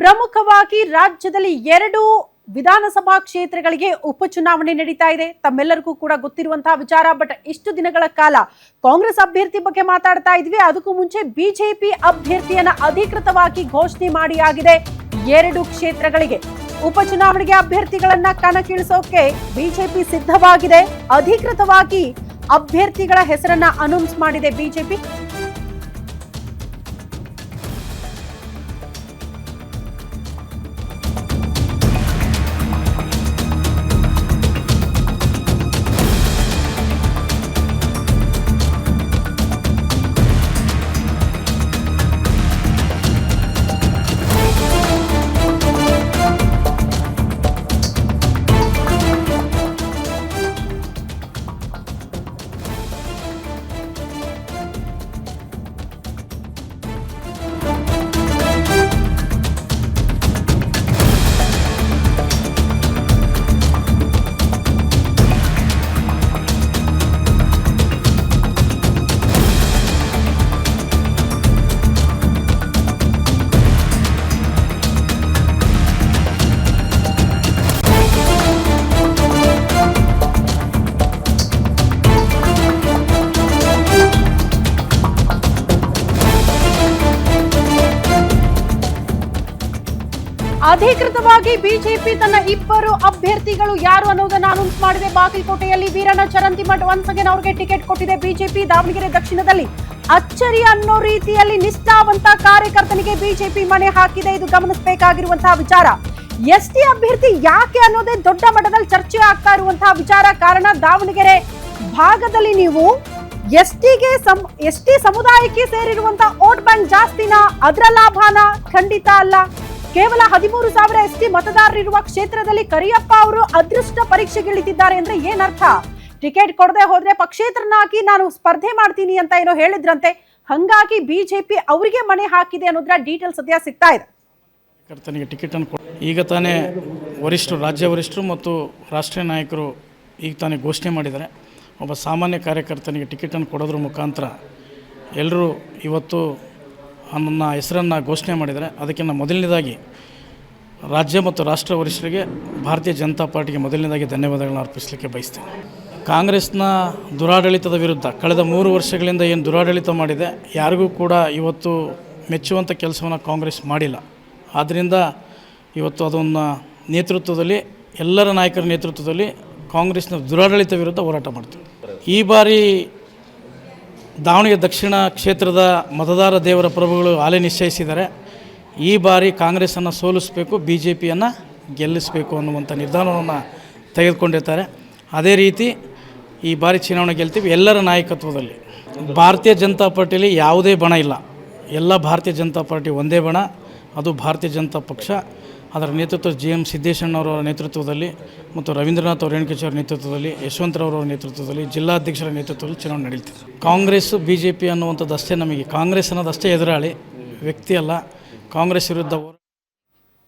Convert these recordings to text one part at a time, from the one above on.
ಪ್ರಮುಖವಾಗಿ ರಾಜ್ಯದಲ್ಲಿ 2 ವಿಧಾನಸಭಾ ಕ್ಷೇತ್ರಗಳಿಗೆ ಉಪಚುನಾವಣೆ ನಡೀತಾ ಇದೆ. ತಮ್ಮೆಲ್ಲರಿಗೂ ಕೂಡ ಗೊತ್ತಿರುವಂತಹ ವಿಚಾರ. ಬಟ್ ಇಷ್ಟು ದಿನಗಳ ಕಾಲ ಕಾಂಗ್ರೆಸ್ ಅಭ್ಯರ್ಥಿ ಬಗ್ಗೆ ಮಾತಾಡ್ತಾ ಇದ್ವಿ. ಅದಕ್ಕೂ ಮುಂಚೆ ಬಿಜೆಪಿ ಅಭ್ಯರ್ಥಿಯನ್ನ ಅಧಿಕೃತವಾಗಿ ಘೋಷಣೆ ಮಾಡಿ ಆಗಿದೆ. 2 ಕ್ಷೇತ್ರಗಳಿಗೆ ಉಪಚುನಾವಣೆಗೆ ಅಭ್ಯರ್ಥಿಗಳನ್ನ ಕಣಕ್ಕಿಳಿಸೋಕೆ ಬಿಜೆಪಿ ಸಿದ್ಧವಾಗಿದೆ. ಅಧಿಕೃತವಾಗಿ ಅಭ್ಯರ್ಥಿಗಳ ಹೆಸರನ್ನ ಅನೌನ್ಸ್ ಮಾಡಿದೆ ಬಿಜೆಪಿ. ಅಧಿಕೃತವಾಗಿ ಬಿಜೆಪಿ ತನ್ನ 2 ಅಭ್ಯರ್ಥಿಗಳು ಯಾರು ಅನ್ನೋದನ್ನ ಅನೌನ್ಸ್ ಮಾಡಿದೆ. ಬಾಗಲಕೋಟೆಯಲ್ಲಿ ವೀರಣ್ಣ ಚರಂತಿಮಠ್ ಒನ್ಸ್ ಅಗೇನ್ ಅವರಿಗೆ ಟಿಕೆಟ್ ಕೊಟ್ಟಿದೆ ಬಿಜೆಪಿ. ದಾವಣಗೆರೆ ದಕ್ಷಿಣದಲ್ಲಿ ಅಚ್ಚರಿ ಅನ್ನೋ ರೀತಿಯಲ್ಲಿ ನಿಷ್ಠಾವಂತ ಕಾರ್ಯಕರ್ತನಿಗೆ ಬಿಜೆಪಿ ಮಣೆ ಹಾಕಿದೆ. ಇದು ಗಮನಿಸಬೇಕಾಗಿರುವಂತಹ ವಿಚಾರ. ಎಸ್ಟಿ ಅಭ್ಯರ್ಥಿ ಯಾಕೆ ಅನ್ನೋದೇ ದೊಡ್ಡ ಮಟ್ಟದಲ್ಲಿ ಚರ್ಚೆ ಆಗ್ತಾ ಇರುವಂತಹ ವಿಚಾರ. ಕಾರಣ ದಾವಣಗೆರೆ ಭಾಗದಲ್ಲಿ ನೀವು ಎಸ್ಟಿ ಸಮುದಾಯಕ್ಕೆ ಸೇರಿರುವಂತಹ ವೋಟ್ ಬ್ಯಾಂಕ್ ಜಾಸ್ತಿನಾ? ಅದರ ಲಾಭನ? ಖಂಡಿತ ಅಲ್ಲ. ಕೇವಲ 13,000 ಎಸ್ಟಿ ಮತದಾರರಿರುವ ಕ್ಷೇತ್ರದಲ್ಲಿ ಕರಿಯಪ್ಪ ಅವರು ಅದೃಷ್ಟ ಪರೀಕ್ಷೆಗಿಳಿತಿದ್ದಾರೆ ಅಂದ್ರೆ ಏನರ್ಥ? ಟಿಕೆಟ್ ಕೊಡದೆ ಹೋದ್ರೆ ಪಕ್ಷೇತರನಾಗಿ ನಾನು ಸ್ಪರ್ಧೆ ಮಾಡ್ತೀನಿ ಅಂತ ಏನೋ ಹೇಳಿದ್ರಂತೆ. ಹಂಗಾಗಿ ಬಿಜೆಪಿ ಅವರಿಗೆ ಮಣೆ ಹಾಕಿದೆ ಅನ್ನೋದ್ರ ಡೀಟೇಲ್ ಸದ್ಯ ಸಿಗ್ತಾ ಇದೆ. ಟಿಕೆಟ್ ಅನ್ನು ಈಗ ತಾನೇ ವರಿಷ್ಠರು, ರಾಜ್ಯ ವರಿಷ್ಠರು ಮತ್ತು ರಾಷ್ಟ್ರೀಯ ನಾಯಕರು ಈಗ ತಾನೇ ಘೋಷಣೆ ಮಾಡಿದ್ದಾರೆ. ಒಬ್ಬ ಸಾಮಾನ್ಯ ಕಾರ್ಯಕರ್ತನಿಗೆ ಟಿಕೆಟನ್ನು ಕೊಡೋದ್ರ ಮುಖಾಂತರ ಎಲ್ಲರೂ ಇವತ್ತು ನನ್ನ ಹೆಸರನ್ನು ಘೋಷಣೆ ಮಾಡಿದ್ದಾರೆ. ಅದಕ್ಕಿಂತ ಮೊದಲನೇದಾಗಿ ರಾಜ್ಯ ಮತ್ತು ರಾಷ್ಟ್ರ ವರಿಷ್ಠರಿಗೆ, ಭಾರತೀಯ ಜನತಾ ಪಾರ್ಟಿಗೆ ಮೊದಲನೇದಾಗಿ ಧನ್ಯವಾದಗಳನ್ನು ಅರ್ಪಿಸಲಿಕ್ಕೆ ಬಯಸ್ತೇನೆ. ಕಾಂಗ್ರೆಸ್ನ ದುರಾಡಳಿತದ ವಿರುದ್ಧ ಕಳೆದ 3 ವರ್ಷಗಳಿಂದ ಏನು ದುರಾಡಳಿತ ಮಾಡಿದೆ, ಯಾರಿಗೂ ಕೂಡ ಇವತ್ತು ಮೆಚ್ಚುವಂಥ ಕೆಲಸವನ್ನು ಕಾಂಗ್ರೆಸ್ ಮಾಡಿಲ್ಲ. ಆದ್ದರಿಂದ ಇವತ್ತು ಅದನ್ನು ನೇತೃತ್ವದಲ್ಲಿ, ಎಲ್ಲರ ನಾಯಕರ ನೇತೃತ್ವದಲ್ಲಿ ಕಾಂಗ್ರೆಸ್ನ ದುರಾಡಳಿತ ವಿರುದ್ಧ ಹೋರಾಟ ಮಾಡ್ತೀವಿ. ಈ ಬಾರಿ ದಾವಣಗೆರೆ ದಕ್ಷಿಣ ಕ್ಷೇತ್ರದ ಮತದಾರ ದೇವರ ಪ್ರಭುಗಳು ಆಲೆ ನಿಶ್ಚಯಿಸಿದ್ದಾರೆ. ಈ ಬಾರಿ ಕಾಂಗ್ರೆಸ್ಸನ್ನು ಸೋಲಿಸಬೇಕು, ಬಿ ಜೆ ಪಿಯನ್ನು ಗೆಲ್ಲಿಸಬೇಕು ಅನ್ನುವಂಥ ನಿರ್ಧಾರವನ್ನು ತೆಗೆದುಕೊಂಡಿರ್ತಾರೆ. ಅದೇ ರೀತಿ ಈ ಬಾರಿ ಚುನಾವಣೆ ಗೆಲ್ತೀವಿ. ಎಲ್ಲರ ನಾಯಕತ್ವದಲ್ಲಿ ಭಾರತೀಯ ಜನತಾ ಪಾರ್ಟಿಯಲ್ಲಿ ಯಾವುದೇ ಬಣ ಇಲ್ಲ. ಎಲ್ಲ ಭಾರತೀಯ ಜನತಾ ಪಾರ್ಟಿ ಒಂದೇ ಬಣ, ಅದು ಭಾರತೀಯ ಜನತಾ ಪಕ್ಷ. ಅದರ ನೇತೃತ್ವ GM ಸಿದ್ದೇಶಣ್ಣವರ ನೇತೃತ್ವದಲ್ಲಿ ಮತ್ತು ರವೀಂದ್ರನಾಥ್ ಅವ್ರ ರೇಣುಕಾಚಾರ್ಯ ನೇತೃತ್ವದಲ್ಲಿ, ಯಶವಂತರವರ ನೇತೃತ್ವದಲ್ಲಿ, ಜಿಲ್ಲಾಧ್ಯಕ್ಷರ ನೇತೃತ್ವದಲ್ಲಿ ಚುನಾವಣೆ ನಡೀತಿದೆ. ಕಾಂಗ್ರೆಸ್ BJP ಅನ್ನುವಂಥದ್ದು ಅಷ್ಟೇ ನಮಗೆ, ಕಾಂಗ್ರೆಸ್ ಅನ್ನೋದಷ್ಟೇ ಎದುರಾಳಿ, ವ್ಯಕ್ತಿ ಅಲ್ಲ. ಕಾಂಗ್ರೆಸ್ ವಿರುದ್ಧ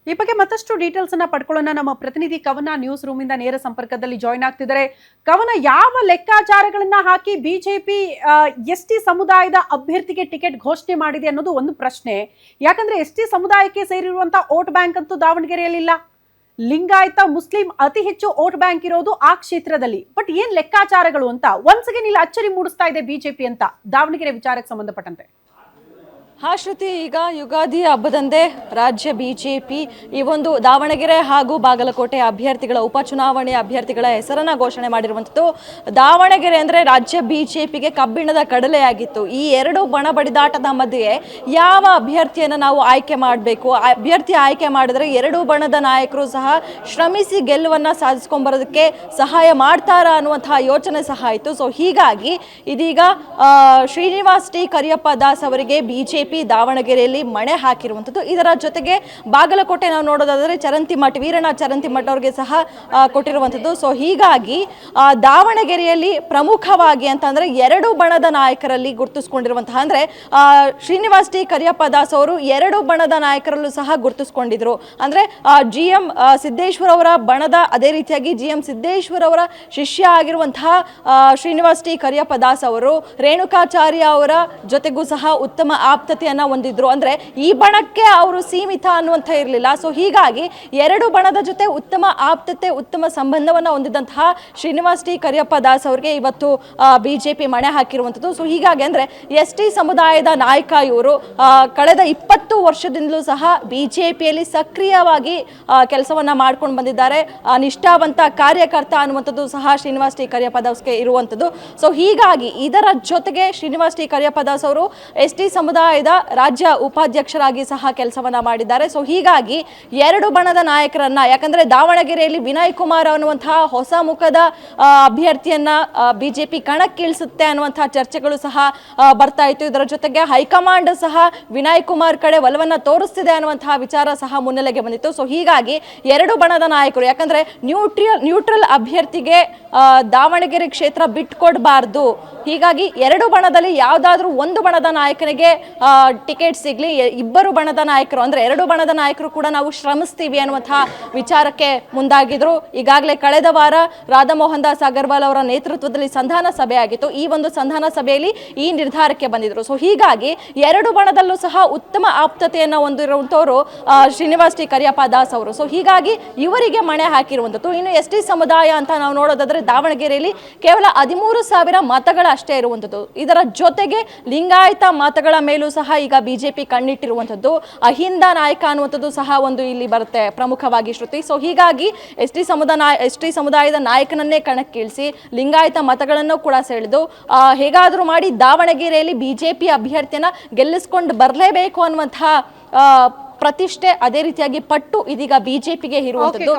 ಈ ಬಗ್ಗೆ ಮತ್ತಷ್ಟು ಡೀಟೇಲ್ಸ್ ಅನ್ನ ಪಡ್ಕೊಳ್ಳೋಣ. ನಮ್ಮ ಪ್ರತಿನಿಧಿ ಕವನ ನ್ಯೂಸ್ ರೂಮ್ ಇಂದ ನೇರ ಸಂಪರ್ಕದಲ್ಲಿ ಜಾಯಿನ್ ಆಗ್ತಿದ್ದಾರೆ. ಕವನ, ಯಾವ ಲೆಕ್ಕಾಚಾರಗಳನ್ನ ಹಾಕಿ ಬಿಜೆಪಿ ಎಸ್ಟಿ ಸಮುದಾಯದ ಅಭ್ಯರ್ಥಿಗೆ ಟಿಕೆಟ್ ಘೋಷಣೆ ಮಾಡಿದೆ ಅನ್ನೋದು ಒಂದು ಪ್ರಶ್ನೆ. ಯಾಕಂದ್ರೆ ಎಸ್ಟಿ ಸಮುದಾಯಕ್ಕೆ ಸೇರಿರುವಂತಹ ವೋಟ್ ಬ್ಯಾಂಕ್ ಅಂತೂ ದಾವಣಗೆರೆಯಲ್ಲಿ ಇಲ್ಲ. ಲಿಂಗಾಯತ ಮುಸ್ಲಿಂ ಅತಿ ಹೆಚ್ಚು ವೋಟ್ ಬ್ಯಾಂಕ್ ಇರೋದು ಆ ಕ್ಷೇತ್ರದಲ್ಲಿ. ಬಟ್ ಏನ್ ಲೆಕ್ಕಾಚಾರಗಳು ಅಂತ ಒನ್ಸ್ ಅಗೇನ್ ಇಲ್ಲಿ ಅಚ್ಚರಿ ಮೂಡಿಸ್ತಾ ಇದೆ ಬಿಜೆಪಿ ಅಂತ ದಾವಣಗೆರೆ ವಿಚಾರಕ್ಕೆ ಸಂಬಂಧಪಟ್ಟಂತೆ. ಶ್ರುತಿ, ಈಗ ಯುಗಾದಿ ಹಬ್ಬದಂದೇ ರಾಜ್ಯ ಬಿಜೆಪಿ ಈ ಒಂದು ದಾವಣಗೆರೆ ಹಾಗೂ ಬಾಗಲಕೋಟೆ ಅಭ್ಯರ್ಥಿಗಳ ಉಪಚುನಾವಣೆ ಅಭ್ಯರ್ಥಿಗಳ ಹೆಸರನ್ನ ಘೋಷಣೆ ಮಾಡಿರುವಂಥದ್ದು. ದಾವಣಗೆರೆ ಅಂದರೆ ರಾಜ್ಯ ಬಿಜೆಪಿಗೆ ಕಬ್ಬಿಣದ ಕಡಲೆಯಾಗಿತ್ತು. ಈ 2 ಬಣ ಬಡಿದಾಟದ ಮಧ್ಯೆ ಯಾವ ಅಭ್ಯರ್ಥಿಯನ್ನು ನಾವು ಆಯ್ಕೆ ಮಾಡಬೇಕು, ಅಭ್ಯರ್ಥಿ ಆಯ್ಕೆ ಮಾಡಿದ್ರೆ 2 ಬಣದ ನಾಯಕರು ಸಹ ಶ್ರಮಿಸಿ ಗೆಲುವನ್ನು ಸಾಧಿಸ್ಕೊಂಬರೋದಕ್ಕೆ ಸಹಾಯ ಮಾಡ್ತಾರಾ ಅನ್ನುವಂತಹ ಯೋಚನೆ ಸಹ ಆಯಿತು. ಸೊ ಹೀಗಾಗಿ ಇದೀಗ ಶ್ರೀನಿವಾಸ್ ಟಿ ಕರಿಯಪ್ಪ ದಾಸ್ ಅವರಿಗೆ ಬಿಜೆಪಿ ದಾವಣಗೆರೆಯಲ್ಲಿ ಮಣೆ ಹಾಕಿರುವಂಥದ್ದು. ಇದರ ಜೊತೆಗೆ ಬಾಗಲಕೋಟೆ ನಾವು ನೋಡೋದಾದರೆ ಚರಂತಿಮಠ್, ವೀರಣ್ಣ ಚರಂತಿಮಠ್ ಅವರಿಗೆ ಸಹ ಕೊಟ್ಟಿರುವಂಥದ್ದು. ಸೊ ಹೀಗಾಗಿ ದಾವಣಗೆರೆಯಲ್ಲಿ ಪ್ರಮುಖವಾಗಿ ಅಂತಂದರೆ 2 ಬಣದ ನಾಯಕರಲ್ಲಿ ಗುರುತಿಸ್ಕೊಂಡಿರುವಂತಹ, ಅಂದರೆ ಶ್ರೀನಿವಾಸ್ ಟಿ ಕರಿಯಪ್ಪ ದಾಸ್ ಅವರು 2 ಬಣದ ನಾಯಕರಲ್ಲೂ ಸಹ ಗುರುತಿಸ್ಕೊಂಡಿದ್ರು. ಅಂದರೆ GM ಸಿದ್ದೇಶ್ವರ ಅವರ ಬಣದ, ಅದೇ ರೀತಿಯಾಗಿ GM ಸಿದ್ದೇಶ್ವರ ಅವರ ಶಿಷ್ಯ ಆಗಿರುವಂತಹ ಶ್ರೀನಿವಾಸ್ ಟಿ ಕರಿಯಪ್ಪ ದಾಸ್ ಅವರು ರೇಣುಕಾಚಾರ್ಯ ಅವರ ಜೊತೆಗೂ ಸಹ ಉತ್ತಮ ಆಪ್ತ ಆಪ್ತತೆಯನ್ನ ಹೊಂದಿದ್ರು. ಅಂದ್ರೆ ಈ ಬಣಕ್ಕೆ ಅವರು ಸೀಮಿತ ಅನ್ನುವಂಥ ಇರಲಿಲ್ಲ. ಸೊ ಹೀಗಾಗಿ ಎರಡು ಬಣದ ಜೊತೆ ಉತ್ತಮ ಆಪ್ತತೆ, ಉತ್ತಮ ಸಂಬಂಧವನ್ನ ಹೊಂದಿದಂತಹ ಶ್ರೀನಿವಾಸ್ ಟಿ ಕರಿಯಪ್ಪ ದಾಸ್ ಅವರಿಗೆ ಇವತ್ತು ಬಿಜೆಪಿ ಮಣೆ ಹಾಕಿರುವಂಥದ್ದು. ಸೊ ಹೀಗಾಗಿ ಅಂದ್ರೆ ಎಸ್ ಟಿ ಸಮುದಾಯದ ನಾಯಕ ಇವರು ಕಳೆದ 20 ವರ್ಷದಿಂದಲೂ ಸಹ ಬಿಜೆಪಿಯಲ್ಲಿ ಸಕ್ರಿಯವಾಗಿ ಕೆಲಸವನ್ನ ಮಾಡ್ಕೊಂಡು ಬಂದಿದ್ದಾರೆ. ನಿಷ್ಠಾವಂತ ಕಾರ್ಯಕರ್ತ ಅನ್ನುವಂಥದ್ದು ಸಹ ಶ್ರೀನಿವಾಸ್ ಟಿ ಕರಿಯಪ್ಪ ದಾಸ್ಗೆ ಇರುವಂಥದ್ದು. ಸೊ ಹೀಗಾಗಿ ಇದರ ಜೊತೆಗೆ ಶ್ರೀನಿವಾಸ್ ಟಿ ಕರಿಯಪ್ಪ ದಾಸ್ ಅವರು ಎಸ್ ಟಿ ಸಮುದಾಯದ ರಾಜ್ಯ ಉಪಾಧ್ಯಕ್ಷರಾಗಿ ಸಹ ಕೆಲಸವನ್ನ ಮಾಡಿದ್ದಾರೆ. ಸೊ ಹೀಗಾಗಿ ಎರಡು ಬಣದ ನಾಯಕರನ್ನ, ಯಾಕಂದ್ರೆ ದಾವಣಗೆರೆಯಲ್ಲಿ ವಿನಯ್ ಕುಮಾರ್ ಅನ್ನುವಂತಹ ಹೊಸ ಮುಖದ ಅಭ್ಯರ್ಥಿಯನ್ನ ಬಿಜೆಪಿ ಕಣಕ್ಕಿಳಿಸುತ್ತೆ ಅನ್ನುವಂತಹ ಚರ್ಚೆಗಳು ಸಹ ಬರ್ತಾ ಇತ್ತು. ಇದರ ಜೊತೆಗೆ ಹೈಕಮಾಂಡ್ ಸಹ ವಿನಯ್ ಕುಮಾರ್ ಕಡೆ ಒಲವನ್ನ ತೋರಿಸ್ತಿದೆ ಅನ್ನುವಂತಹ ವಿಚಾರ ಸಹ ಮುನ್ನೆಲೆಗೆ ಬಂದಿತ್ತು. ಸೊ ಹೀಗಾಗಿ ಎರಡು ಬಣದ ನಾಯಕರು, ಯಾಕಂದ್ರೆ ನ್ಯೂಟ್ರಲ್ ಅಭ್ಯರ್ಥಿಗೆ ದಾವಣಗೆರೆ ಕ್ಷೇತ್ರ ಬಿಟ್ಕೊಡ್ಬಾರ್ದು, ಹೀಗಾಗಿ ಎರಡು ಬಣದಲ್ಲಿ ಯಾವ್ದಾದ್ರೂ ಒಂದು ಬಣದ ನಾಯಕನಿಗೆ ಟಿಕೆಟ್ ಸಿಗ್ಲಿ, ಇಬ್ಬರು ಬಣದ ನಾಯಕರು ಅಂದ್ರೆ ಎರಡು ಬಣದ ನಾಯಕರು ಕೂಡ ನಾವು ಶ್ರಮಿಸ್ತೀವಿ ಅನ್ನುವಂತಹ ವಿಚಾರಕ್ಕೆ ಮುಂದಾಗಿದ್ರು. ಈಗಾಗಲೇ ಕಳೆದ ವಾರ ರಾಧಾಮೋಹನ್ ದಾಸ್ ಅಗರ್ವಾಲ್ ಅವರ ನೇತೃತ್ವದಲ್ಲಿ ಸಂಧಾನ ಸಭೆ ಆಗಿತ್ತು. ಈ ಒಂದು ಸಂಧಾನ ಸಭೆಯಲ್ಲಿ ಈ ನಿರ್ಧಾರಕ್ಕೆ ಬಂದಿದ್ರು. ಸೊ ಹೀಗಾಗಿ ಎರಡು ಬಣದಲ್ಲೂ ಸಹ ಉತ್ತಮ ಆಪ್ತತೆಯನ್ನು ಹೊಂದಿರುವಂತವರು ಶ್ರೀನಿವಾಸ್ ಟಿ ಕರಿಯಪ್ಪ ದಾಸ್ ಅವರು. ಸೊ ಹೀಗಾಗಿ ಇವರಿಗೆ ಮಣೆ ಹಾಕಿರುವಂಥದ್ದು. ಇನ್ನು ಎಸ್ ಟಿ ಸಮುದಾಯ ಅಂತ ನಾವು ನೋಡೋದಾದ್ರೆ ದಾವಣಗೆರೆಯಲ್ಲಿ ಕೇವಲ 13,000 ಮತಗಳ ಅಷ್ಟೇ ಇರುವಂಥದ್ದು. ಇದರ ಜೊತೆಗೆ ಲಿಂಗಾಯತ ಮತಗಳ ಮೇಲೂ ಸಹ ಈಗ ಬಿಜೆಪಿ ಕಣ್ಣಿಟ್ಟಿರುವಂಥದ್ದು. ಅಹಿಂದ ನಾಯಕ ಅನ್ನುವಂಥದ್ದು ಸಹ ಒಂದು ಇಲ್ಲಿ ಬರುತ್ತೆ ಪ್ರಮುಖವಾಗಿ ಶ್ರುತಿ. ಸೊ ಹೀಗಾಗಿ ಎಸ್ ಟಿ ಸಮುದಾಯದ ನಾಯಕನನ್ನೇ ಕಣಕ್ಕಿಳಿಸಿ ಲಿಂಗಾಯತ ಮತಗಳನ್ನು ಕೂಡ ಸೆಳೆದು ಹೇಗಾದರೂ ಮಾಡಿ ದಾವಣಗೆರೆಯಲ್ಲಿ ಬಿಜೆಪಿ ಅಭ್ಯರ್ಥಿಯನ್ನ ಗೆಲ್ಲಿಸ್ಕೊಂಡು ಬರಲೇಬೇಕು ಅನ್ನುವಂತಹ ಪ್ರತಿಷ್ಠೆ, ಅದೇ ರೀತಿಯಾಗಿ ಪಟ್ಟು ಇದೀಗ ಬಿಜೆಪಿಗೆ ಇರುವಂಥದ್ದು.